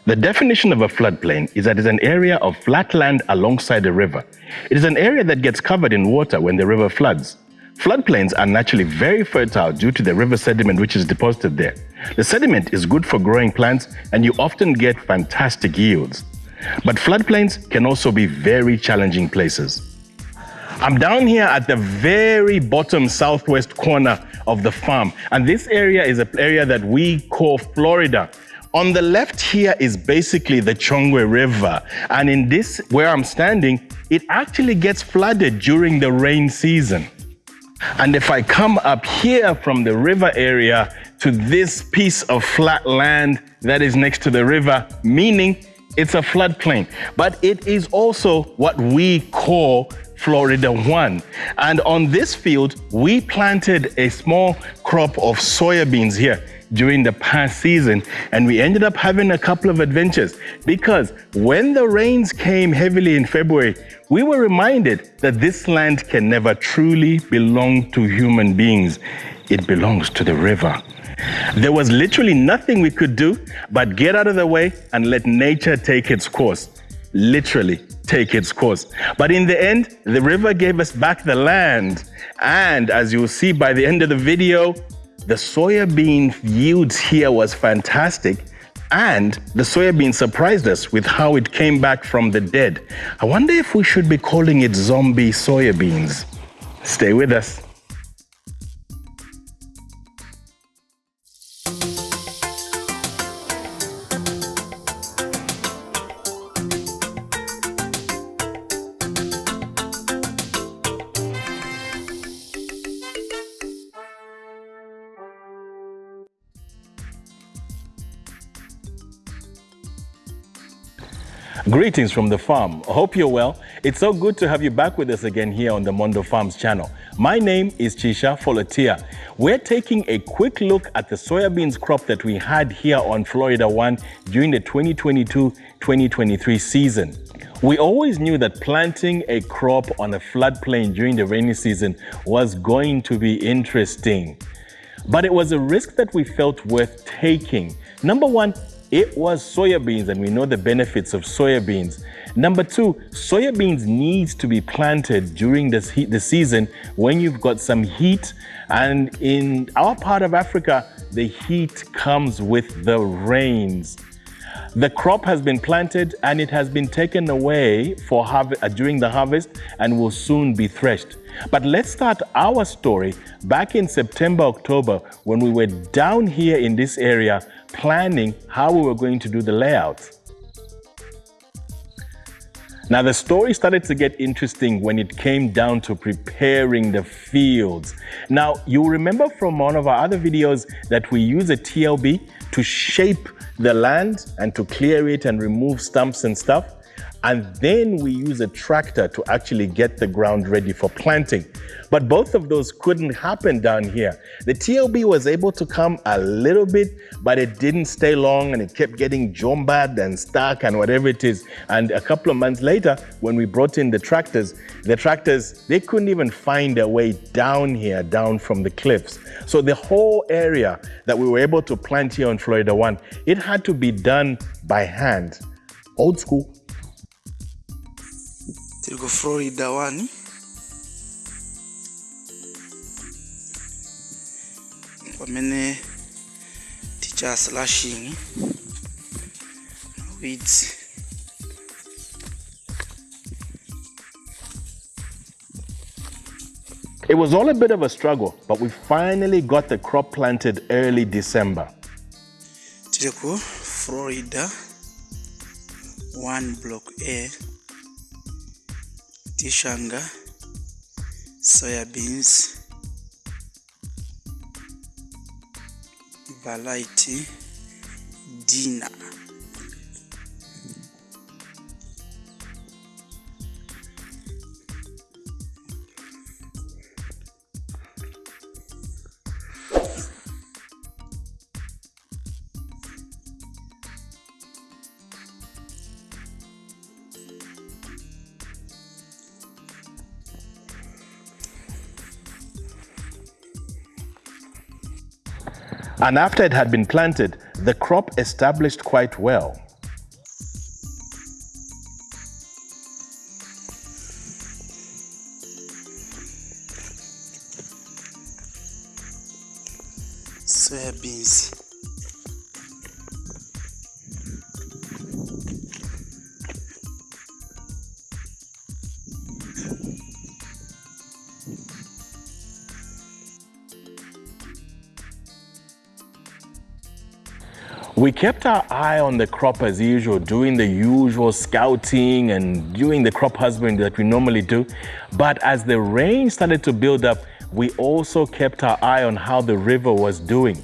The definition of a floodplain is that it is an area of flat land alongside a river. It is an area that gets covered in water when the river floods. Floodplains are naturally very fertile due to the river sediment which is deposited there. The sediment is good for growing plants and you often get fantastic yields. But floodplains can also be very challenging places. I'm down here at the very bottom southwest corner of the farm, and this area is an area that we call Florida. On the left here is basically the Chongwe River, and in this, where I'm standing, it actually gets flooded during the rain season. And if I come up here from the river area to this piece of flat land that is next to the river, meaning it's a floodplain, but it is also what we call Florida 1. And on this field, we planted a small crop of soybeans here during the past season, and we ended up having a couple of adventures because when the rains came heavily in February, we were reminded that this land can never truly belong to human beings. It belongs to the river. There was literally nothing we could do but get out of the way and let nature take its course. Literally take its course. But in the end, the river gave us back the land. And as you'll see by the end of the video, the soybean yields here was fantastic. And the soybean surprised us with how it came back from the dead. I wonder if we should be calling it zombie soybeans. Stay with us. Greetings from the farm. I hope you're well. It's so good to have you back with us again here on the Mondo Farms channel. My name is Chisha Folotia. We're taking a quick look at the soybeans crop that we had here on Florida 1 during the 2022-2023 season. We always knew that planting a crop on a floodplain during the rainy season was going to be interesting. But it was a risk that we felt worth taking. Number one, it was soybeans, and we know the benefits of soybeans. Number two, soybeans needs to be planted during the season when you've got some heat. And in our part of Africa, the heat comes with the rains. The crop has been planted and it has been taken away for during the harvest and will soon be threshed. But let's start our story back in September, October, when we were down here in this area planning how we were going to do the layout. Now the story started to get interesting when it came down to preparing the fields. Now you'll remember from one of our other videos that we use a TLB to shape the land and to clear it and remove stumps and stuff. And then we use a tractor to actually get the ground ready for planting. But both of those couldn't happen down here. The TLB was able to come a little bit, but it didn't stay long and it kept getting jombad and stuck and whatever it is. And a couple of months later, when we brought in the tractors, they couldn't even find their way down here, down from the cliffs. So the whole area that we were able to plant here on Florida 1, it had to be done by hand. Old school. Go Florida 1. Pamene teacher slashing weeds. It was all a bit of a struggle, but we finally got the crop planted early December. Go Florida 1 block A. Tishanga, soybeans, variety, dinner. And after it had been planted, the crop established quite well. Soya beans. We kept our eye on the crop as usual, doing the usual scouting and doing the crop husbandry that we normally do. But as the rain started to build up, we also kept our eye on how the river was doing.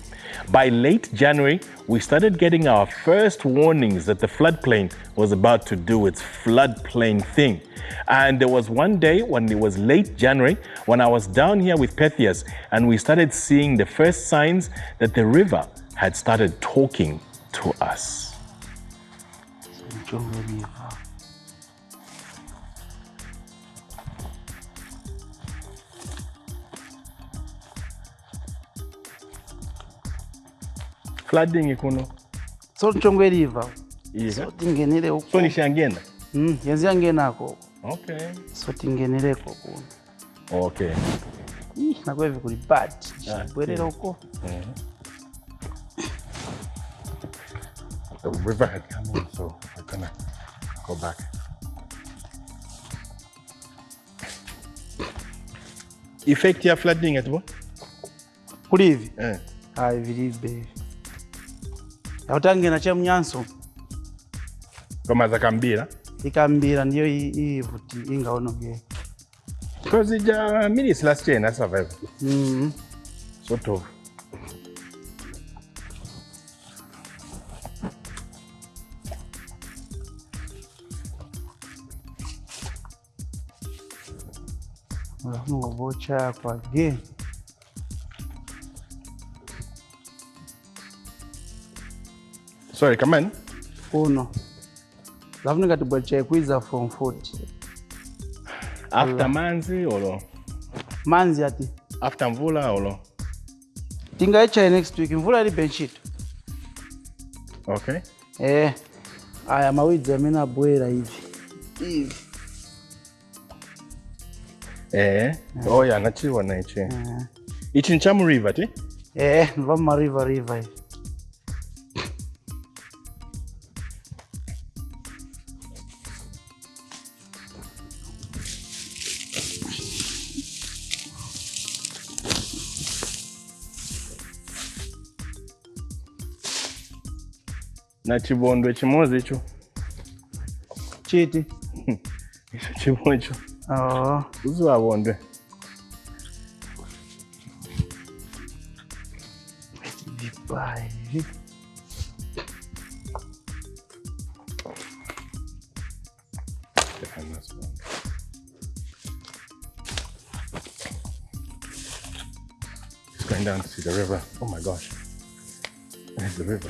By late January, we started getting our first warnings that the floodplain was about to do its floodplain thing. And there was one day when it was late January, when I was down here with Pethias, and we started seeing the first signs that the river had started talking to us. Chongwe River. Flooding ikuno. So Chongwe River. Yeah. So tingenele huko. So nishangena. Yenzi yangenako. Okay. So tingenele huko. Okay. Nakwe vikuli bad. Bwerera huko. The river had come in, so we're gonna go back. Effect ya flooding at what? Kuli hivi? I believe baby. Yautangena cha mnyanso. Kama za kambira? Ikambira ndiyo ivuti ingaonoge. Because ija minutes last year na survive. Sort of. Ngobocha kwa ge. Sorry, come on. Uno. Lafuni katibocha kwiza from 40. After manzi or manzi ati. After mvula or Tinga next week mvula li benchit. Okay. Aya mawidzi amena bwera hivi. Oh yeah, nachiwa na ichi. Ichi ni Chamu River, ti? Nvama river. Na chibondo chimozi icho. Chiti. Icho chibondo. Uzwa bonde. Vipai. He's going down to see the river. Oh my gosh. There's the river.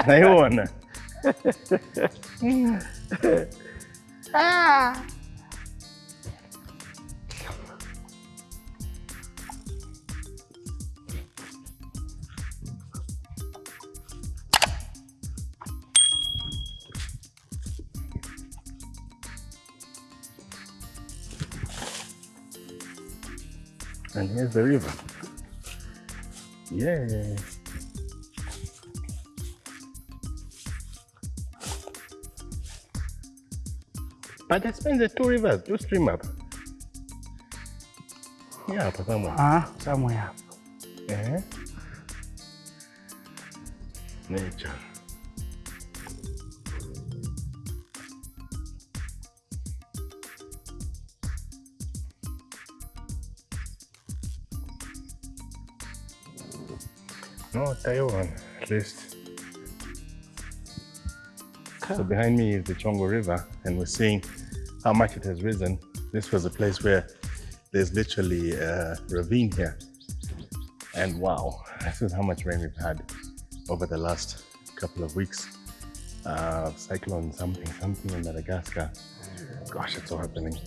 Naiona. And here's the river. Yeah. But that spans the two rivers, two stream up. Yeah, somewhere. Somewhere. Nature. No, Taiwan, at least. So behind me is the Chongwe River, and we're seeing how much it has risen. This was a place where there's literally a ravine here. And wow, this is how much rain we've had over the last couple of weeks. cyclone something in Madagascar. Gosh, it's all happening.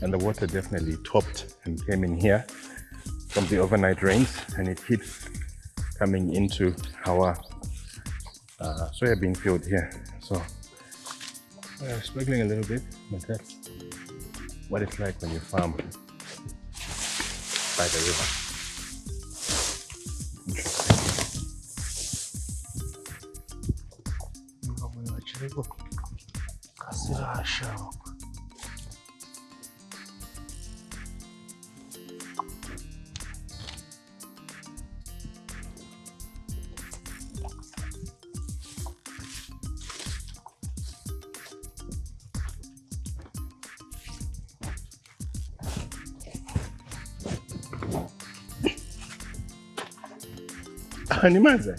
And the water definitely topped and came in here from the overnight rains, and it keeps coming into our soybean field here. So we're struggling a little bit, but that's what it's like when you farm by the river. Ni Manza?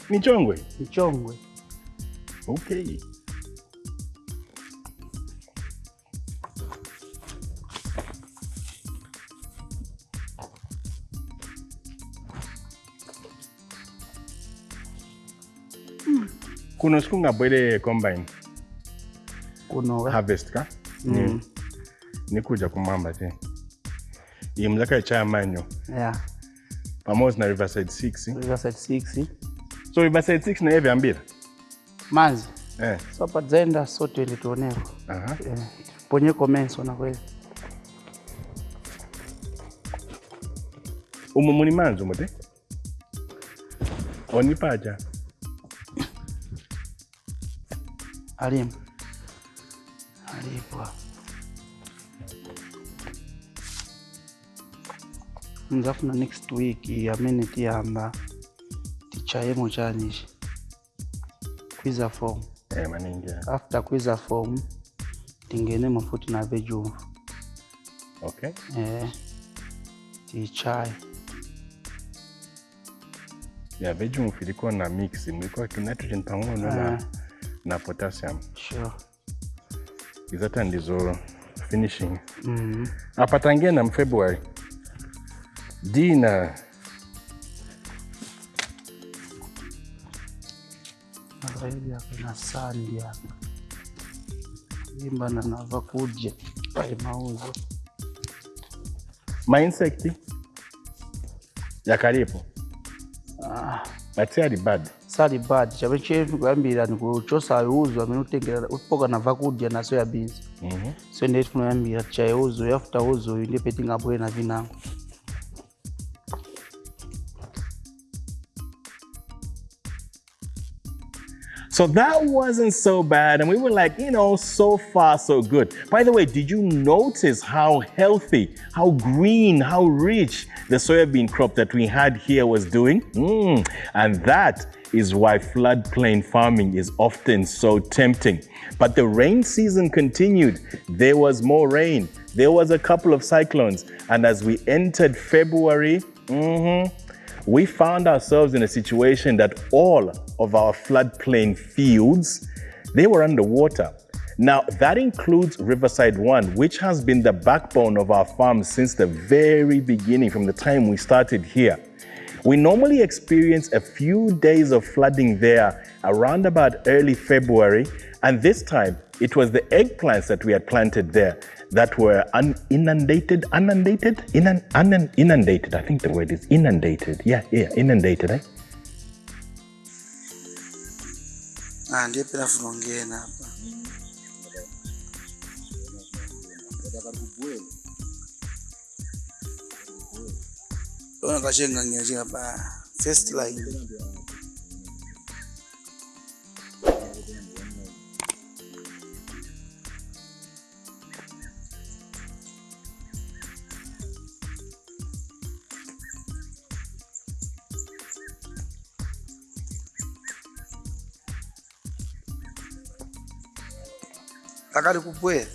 Ni Chongwe? Ni Chongwe. Okay. Kuno siku ngabwele combine? Kuno harvest ka? Ni kuja kumamba te. Mzaka cha manyo. Yeah. Pamoja na Riverside 6. Riverside 6. So Riverside 6 na hivi ambira? Manzi. So pa zenda so 2020. Ponye commence na kweli. Umumuni manzo mote? Oni paja. Alipwa. Nzafuna next week yamene tiyamba tichaye mochanishi kwiza form maningi. After kwiza form tingene mafuti na vejumvu. Okay. Tichaye. Yeah, vejumvu ilikuwa na mix, ilikuwa nitrogen pamoja na potassium. Sure. Izata ndizo finishing. Apatangia na February. Dina. Zaidi ya kuna sandi ya. Imba na nava kuja pai mauzo. Ma insecti ya karibu. Batia bad. Sali bad. Chabe chefu kuambira ni kuchosa uzo amenutengera upoka nava kuja na soya beans. So ndefu kuambira chaye uzo after uzo ndipe ngabwe na vinango. So that wasn't so bad, and we were like, so far so good. By the way, did you notice how healthy, how green, how rich the soybean crop that we had here was doing? And that is why floodplain farming is often so tempting. But the rain season continued. There was more rain. There was a couple of cyclones. And as we entered February, we found ourselves in a situation that all of our floodplain fields, they were underwater. Now, that includes Riverside 1, which has been the backbone of our farm since the very beginning, from the time we started here. We normally experience a few days of flooding there around about early February, and this time it was the eggplants that we had planted there that were inundated. I think the word is inundated. Yeah, inundated, eh? Ndiye pela funongena hapa. Ona kashenga ngeje hapa. First line. Takali kupwe.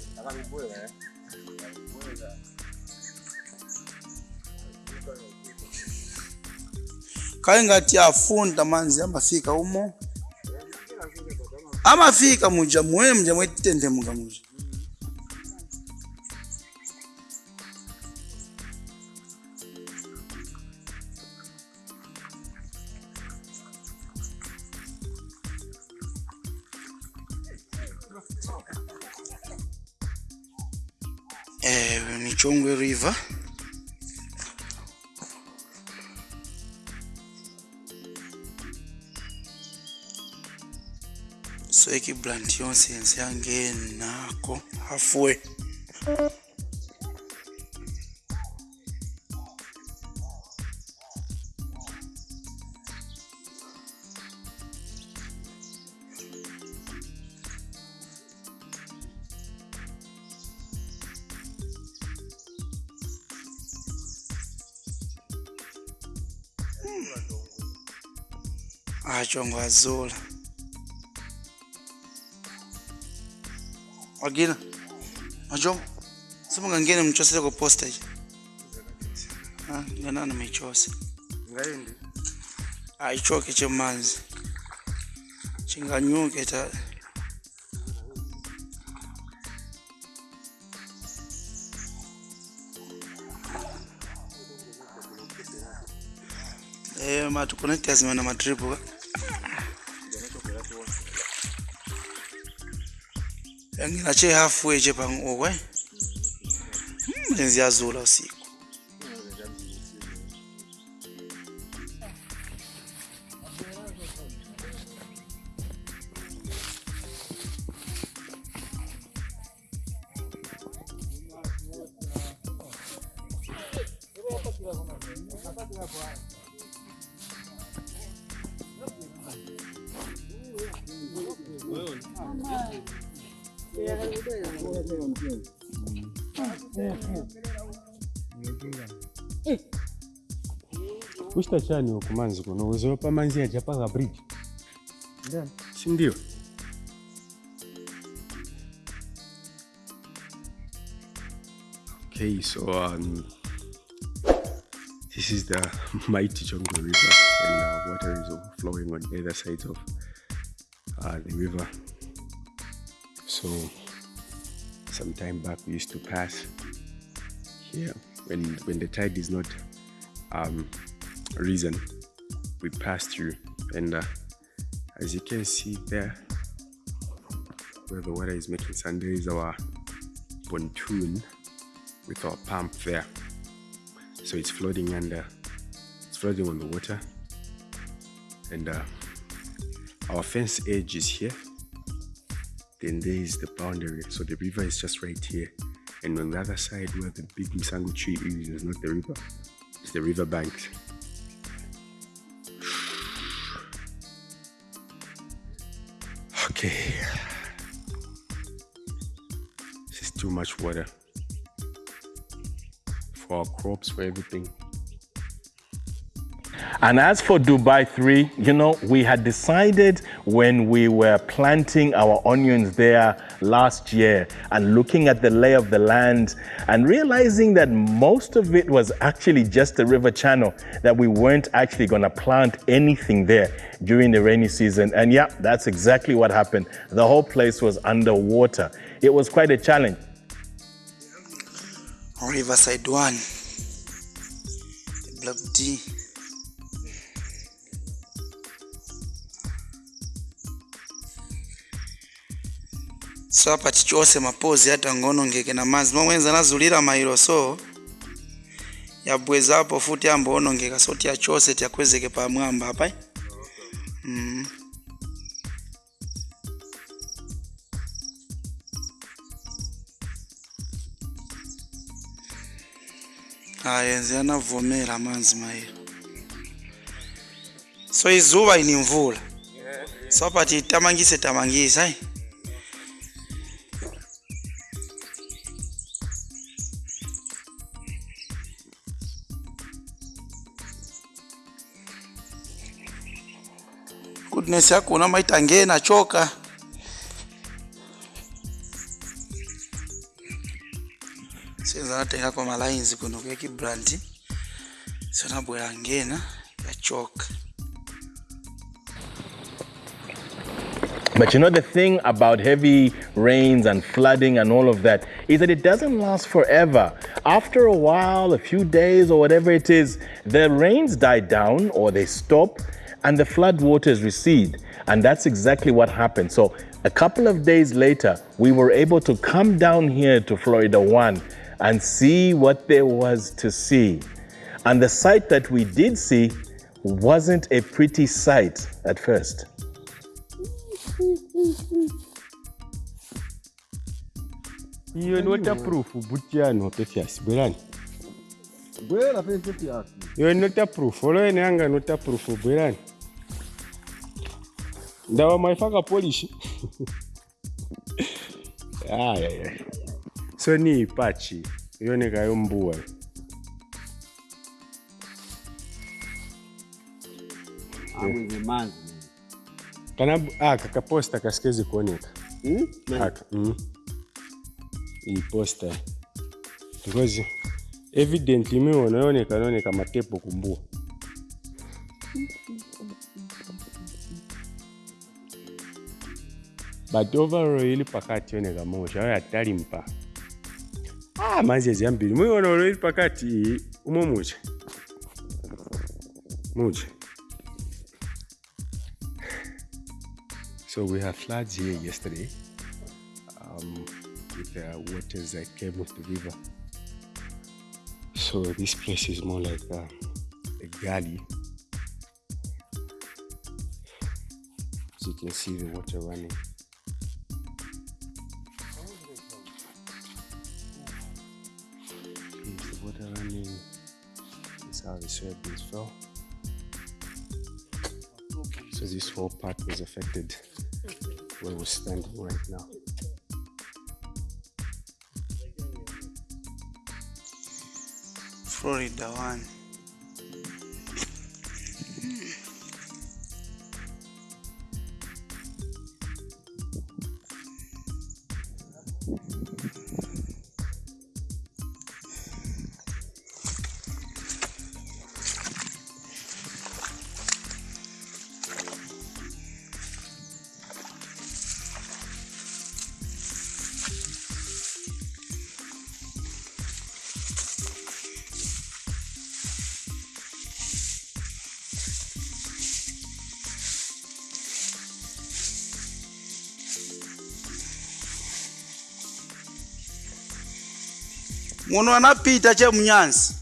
Kali ngati afunda manzi amafika umo. Amafika muja mwetende muga muja. ni Chongwe River. So eggplant yonse yenze yangenako halfway. Chongwe azola. Wagina. Ajong. Sema ngene mchosele ko postage. Ngana na mechose. Ngaende. Ichoke chemanzi. Chinganyuke ta. Matu connect azima na madripu. Ngina che halfway je pangokwe. Lenzi azula usiku. Kushita chani okumanzi kuno uzopa manzi ya Japaga bridge. Ndani. Si ndio? Okay, so this is the mighty Chongwe River, and water is overflowing on either sides of the river. So some time back we used to pass here when the tide is not risen. We pass through, and as you can see there, where the water is making sand, there is our pontoon with our pump there. So it's floating under, it's floating on the water, and our fence edge is here. Then there is the boundary, so the river is just right here, and on the other side where the big msangu tree is not the river, it's the river bank. Okay, this is too much water for our crops, for everything. And as for Dubai 3, we had decided when we were planting our onions there last year and looking at the lay of the land and realizing that most of it was actually just the river channel, that we weren't actually going to plant anything there during the rainy season. And yeah, that's exactly what happened. The whole place was underwater. It was quite a challenge. Riverside 1, Block D. So hapa chichose mapozi hata ngono ngeke na manzi momwenza nazulira mailo so yabweza hapo futi ambo ono ngeka so tia chose tia kwezeke pa mwamba hapa. Yenze anavomera manzi mailo. So izuba ini mvula. So hapa tamangise. Goodness yako unamaita ngena choka. Senza natenga kwa malainzi kuno kwa kibrandi. So nabwera ngena ya choka. But the thing about heavy rains and flooding and all of that is that it doesn't last forever. After a while, a few days or whatever it is, the rains die down or they stop and the flood waters recede. And that's exactly what happened. So a couple of days later, we were able to come down here to Florida 1 and see what there was to see. And the sight that we did see wasn't a pretty sight at first. You're not approve Butiano Petias, Beran. You're not approve, following Anga not approve for Beran. That was my father Polish. Yeah. So ni pachi, you're nega yombua. Kana kakaposta kaskezi kuoneka. Hii poster. Because evidently mimi wanaoneka matepo kumbua. But overall ili pakati yoneka mosha ya talimpa. Mazi zambili. Mimi wanaona ili pakati umomuche. Muche. So we had floods here yesterday. With the waters that came off the river. So this place is more like a gully. As you can see the water running. Here's the water running. This is how the soybeans fell. So this whole part was affected where we're standing right now. Florida one. Muno anapita che mnyansi.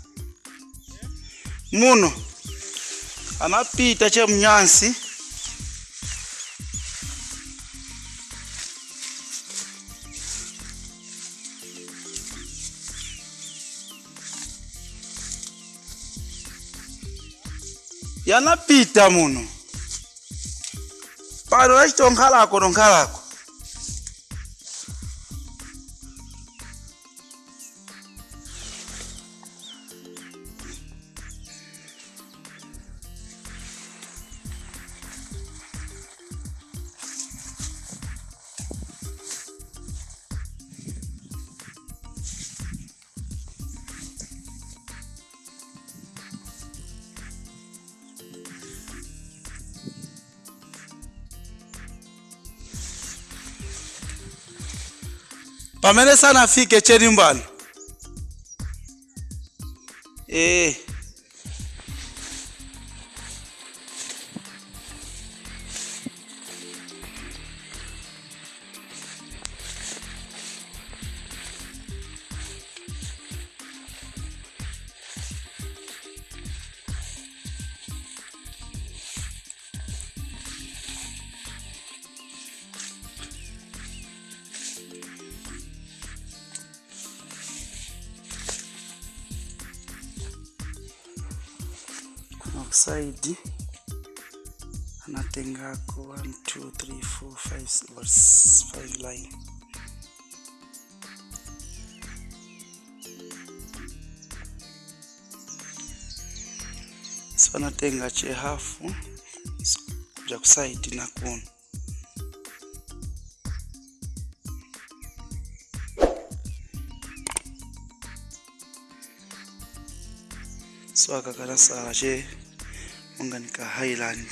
Muno anapita che mnyansi. Yanapita muno. Palo nonkalako. Pamene sana afike cheni mbali. Side anatengako 1 2 3 4 5 line. So anatenga che hafu kuja kuside na kuno. So akakala sala che Unganika Highland.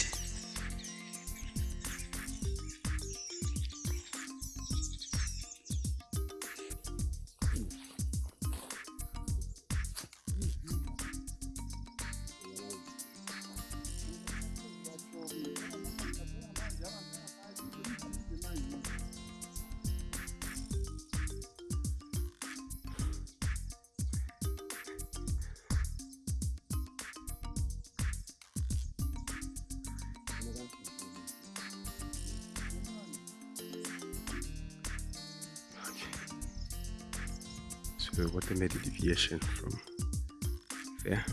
So what made a deviation from there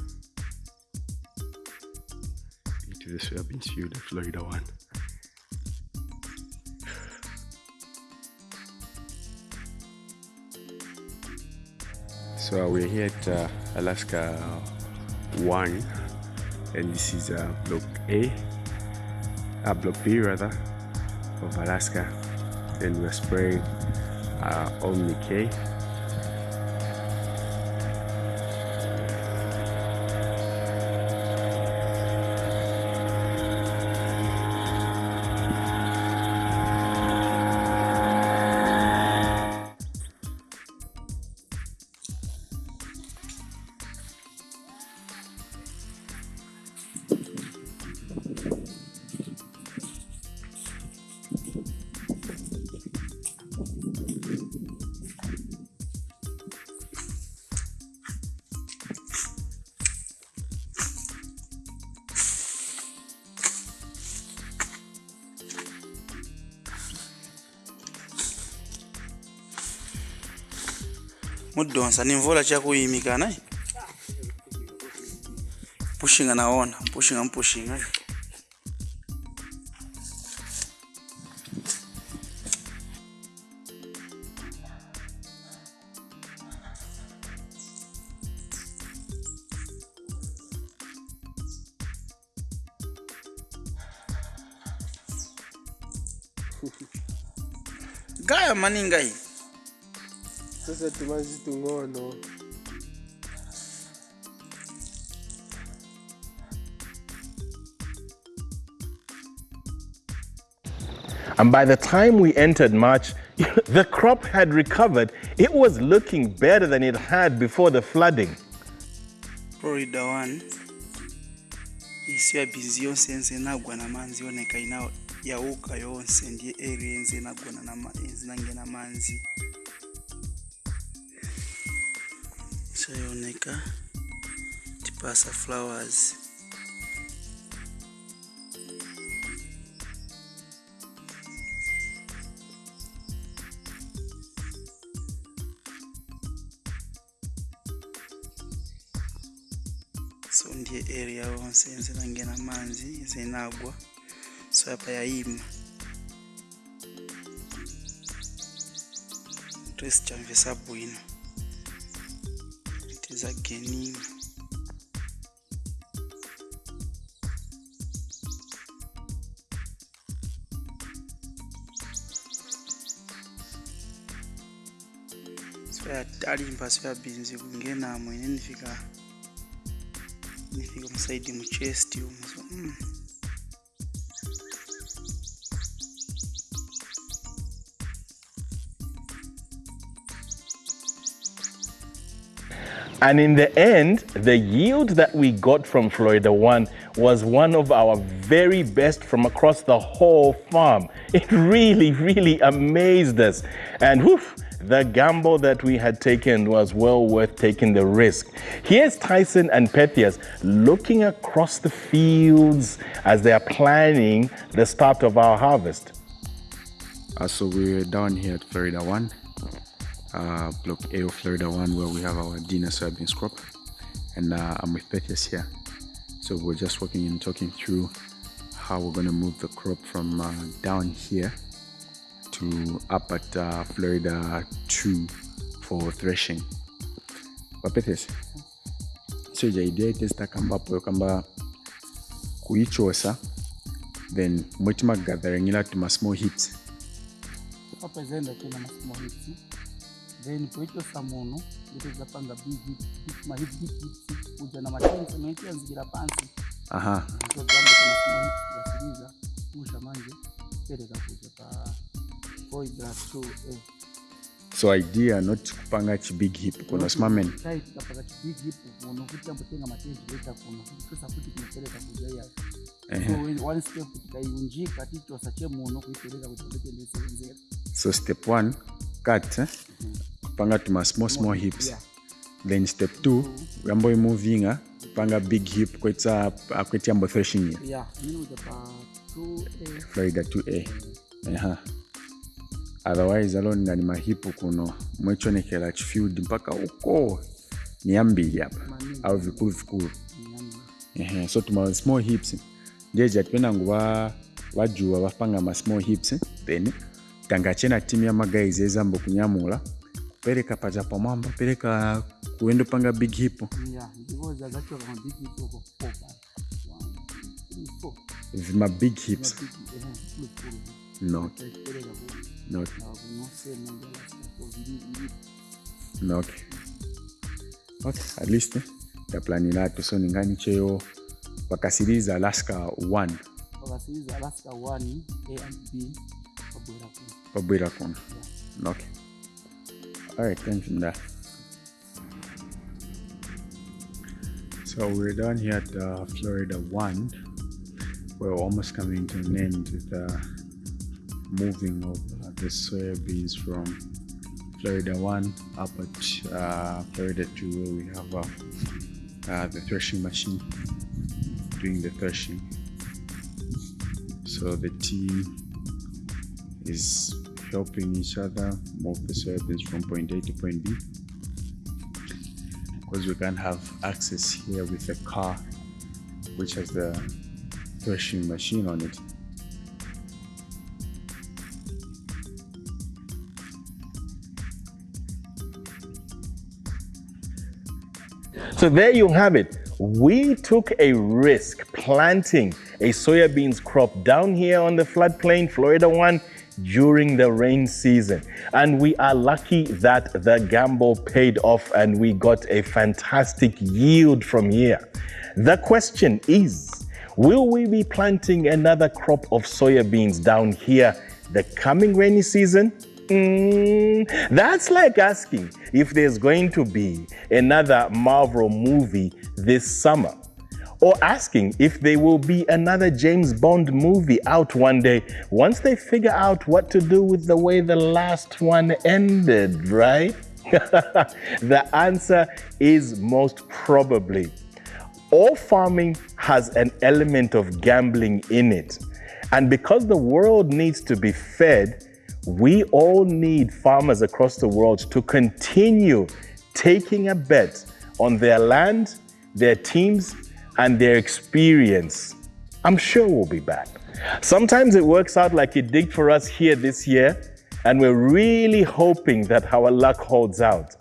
into the soybean field at Florida 1. So we're here at Alaska 1, and this is Block B rather, of Alaska. Then we're spraying Omni K. Mudonsa ni mvula chakuyimika naye. Pushing anaona, pushing. Gaya maninga hii. Sasa tumazi tungono. And by the time we entered March, the crop had recovered. It was looking better than it had before the flooding. Florida 1 isiwa bizi yonse enze nagwa na manzi yoneka ina yauka yonse ndiye area enze nagwa na nange manzi. So yoneka tipasa flowers. So ndiye area yonse enze nange manzi enze nagwa. So hapa yaima. Trace chamve sabu ino. It is again. So ya talimba so ya binzi kungena mwene nifika msaidi mu chest so And in the end, the yield that we got from Florida 1 was one of our very best from across the whole farm. It really amazed us. And the gamble that we had taken was well worth taking the risk. Here's Tyson and Pethias looking across the fields as they are planning the start of our harvest. So we're down here at Florida 1. Block A of Florida 1, where we have our dinner soybeans crop, and I'm with Pethias here. So we're just walking and talking through how we're going to move the crop from down here to up at Florida 2 for threshing. But Pethias, so the idea is to come up with kuichosa, then much gathering to small heaps. Then kuicho samono ndito zapanga big kuja na matini cement yanzigira pansi. Aha. Ndio jambo kama small zasiliza musha manje peleka kuja pa grass 2A. So idea not kupanga big heap kuna smamen. Sai tukapanga big heap kuno kuti ambotenga matini leta kuno kusa kuti kunapeleka kuja ya. So one step tukaiunjika ticho sache muno kuipeleka kuja ndese. So step 1 cut panga to small heaps. Yeah. Then step 2 we are moving panga big heap kwetsa akweti ambo threshing. Yeah, mimi uja pa 2A. Florida 2A. otherwise alone nga ni mahipu kuno mwechonekera chifield mpaka uko ni ambili hapa au vikulu so tuma small hips ndeje atipenda nguwa wajuwa wapanga ma small hips then tangachena timu ya guys ezambo kunyamula pereka paja pamwamba pereka kuendo panga big hip because that's what big hip ko my big hips no okay at least the plan inato so ningani cheyo wakasiriza Alaska 1 A and B Pabwira Kuna. Okay. Alright, thanks for that. So we're down here at Florida 1. We're almost coming to an end with the moving of the soybeans from Florida 1 up at Florida 2, where we have the threshing machine doing the threshing. So the team is helping each other move the soybeans from point A to point B, because we can't have access here with a car which has the threshing machine on it. So there you have it. We took a risk planting a soybeans crop down here on the floodplain, Florida 1, during the rain season. And we are lucky that the gamble paid off and we got a fantastic yield from here. The question is, will we be planting another crop of soybeans down here the coming rainy season? That's like asking if there's going to be another Marvel movie this summer, or asking if there will be another James Bond movie out one day once they figure out what to do with the way the last one ended, right? The answer is most probably. All farming has an element of gambling in it. And because the world needs to be fed, we all need farmers across the world to continue taking a bet on their land, their teams, and their experience. I'm sure we'll be back. Sometimes it works out like it did for us here this year, and we're really hoping that our luck holds out.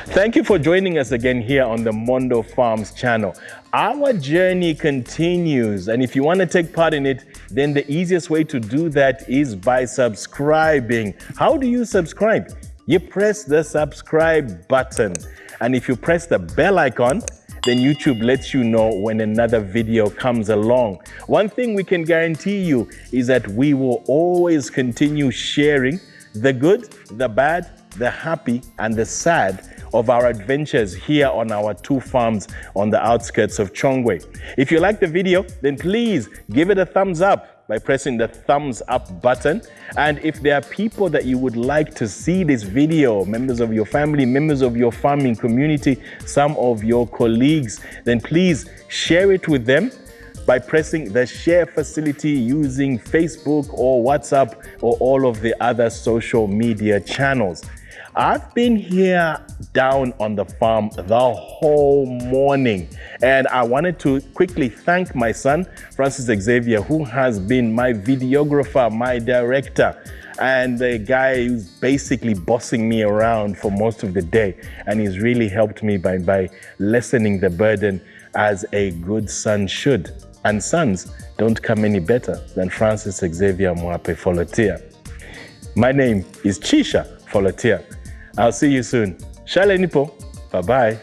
Thank you for joining us again here on the Mondo Farms channel. Our journey continues, and if you want to take part in it, then the easiest way to do that is by subscribing. How do you subscribe? You press the subscribe button, and if you press the bell icon, then YouTube lets you know when another video comes along. One thing we can guarantee you is that we will always continue sharing the good, the bad, the happy, and the sad of our adventures here on our two farms on the outskirts of Chongwe. If you like the video, then please give it a thumbs up by pressing the thumbs up button. And if there are people that you would like to see this video, members of your family, members of your farming community, some of your colleagues, then please share it with them by pressing the share facility using Facebook or WhatsApp or all of the other social media channels. I've been here down on the farm the whole morning, and I wanted to quickly thank my son, Francis Xavier, who has been my videographer, my director, and the guy who's basically bossing me around for most of the day. And he's really helped me by lessening the burden as a good son should. And sons don't come any better than Francis Xavier Mwape Folotia. My name is Chisha Folotia. I'll see you soon. Shale nipo. Bye-bye.